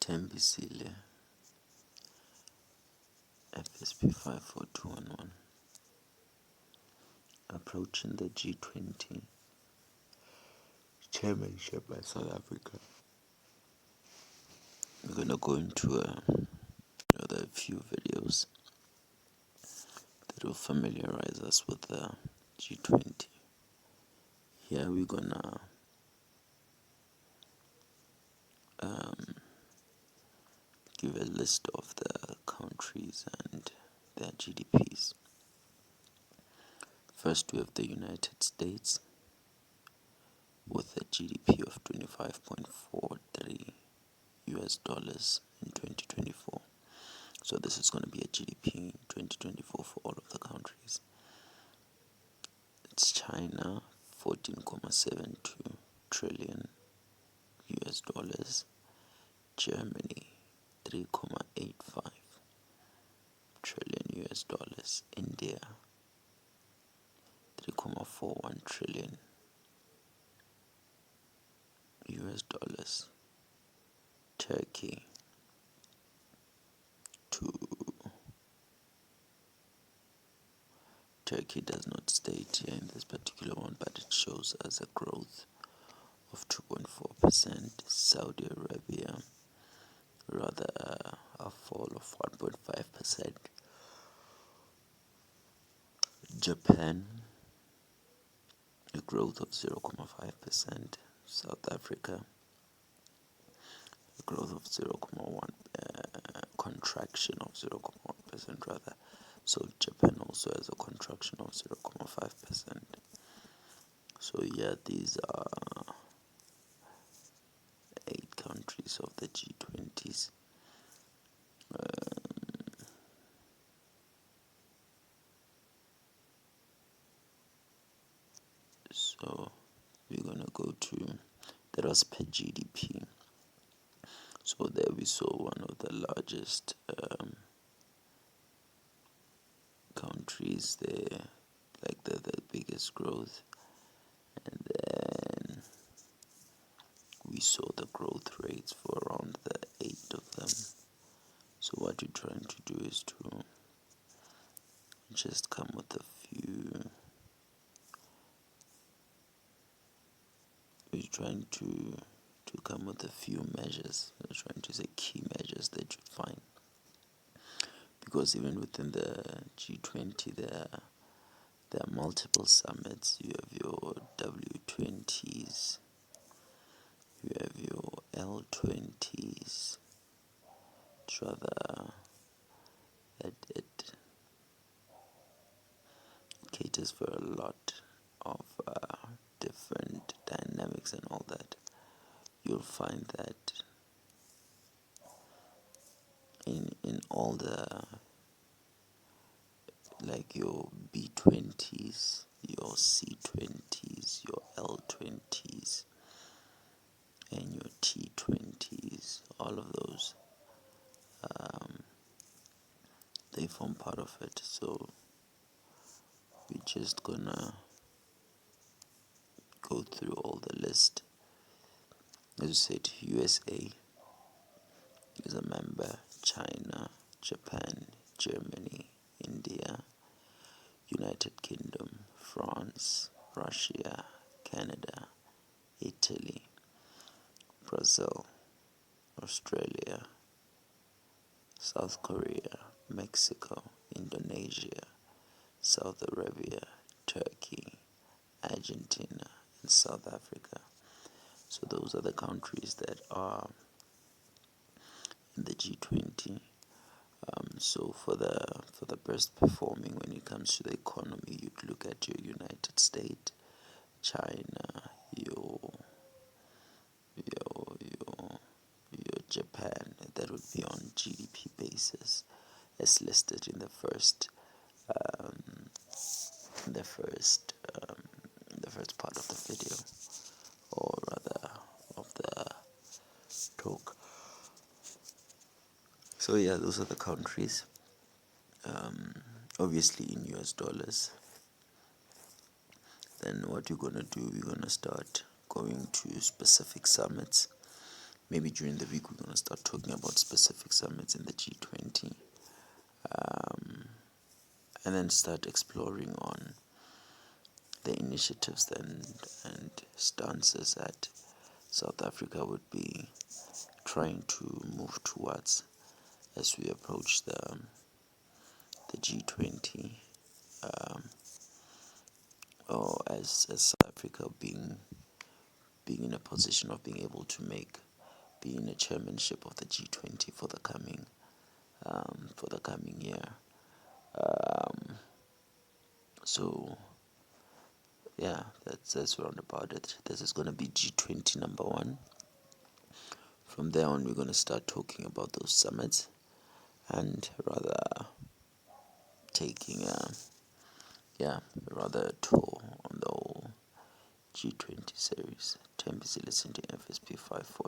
Tembisile FSP 54211 approaching the G20 chairmanship by South Africa. We're gonna go into another few videos that will familiarize us with the G20. Here we're gonna give a list of the countries and their GDPs. First, we have the United States with a GDP of 25.43 US dollars in 2024. So this is going to be a GDP in 2024 for all of the countries. It's China, 14.72 trillion US dollars. Germany, 3.85 trillion US dollars. India, 3.41 trillion US dollars. Turkey, Turkey does not state here in this particular one, but it shows as a growth of 2.4%. Saudi Arabia, rather a fall of 1.5%. Japan, a growth of 0.5%. South Africa, a growth of 0.1, contraction of 0.1% rather. So Japan also has a contraction of 0.5%. So yeah, these are 8 countries of the G20s. So we're gonna go to, that was per GDP. So there we saw one of the largest countries there, like the biggest growth, and then we saw the growth rates for around the 8 of them. So what we're trying to do is to just come with a few, we're trying to come with a few measures. We're trying to say key measures that you'd find, because even within the G20 there are multiple summits. You have your W20s, you have your L20s. It's rather it caters for a lot of different dynamics and all that. You'll find that in all the, like your B20s, your C20s, your L20s, and your T20s, all of those, they form part of it. So we're just gonna go through all the list. As I said, USA is a member, China, Japan, Germany, India, United Kingdom, France, Russia, Canada, Italy, Brazil, Australia, South Korea, Mexico, Indonesia, Saudi Arabia, Turkey, Argentina, and South Africa. So those are the countries that are in the G20. So for the best performing when it comes to the economy, you'd look at your United States, China, your Japan. That would be on GDP basis, as listed in the first part of the video, or rather of the talk. So yeah, those are the countries, obviously in US dollars. Then what you're gonna do, you're gonna start going to specific summits. maybe during the week we're going to start talking about specific summits in the G20, and then start exploring on the initiatives and stances that South Africa would be trying to move towards as we approach the G20, or as South Africa being in a position of being able to be in a chairmanship of the G20 for the coming year. So yeah, that's round about it. This is going to be G20 number one. From there on, we're going to start talking about those summits and taking a tour on the whole G20 series. 10 busy listening to FSP 54.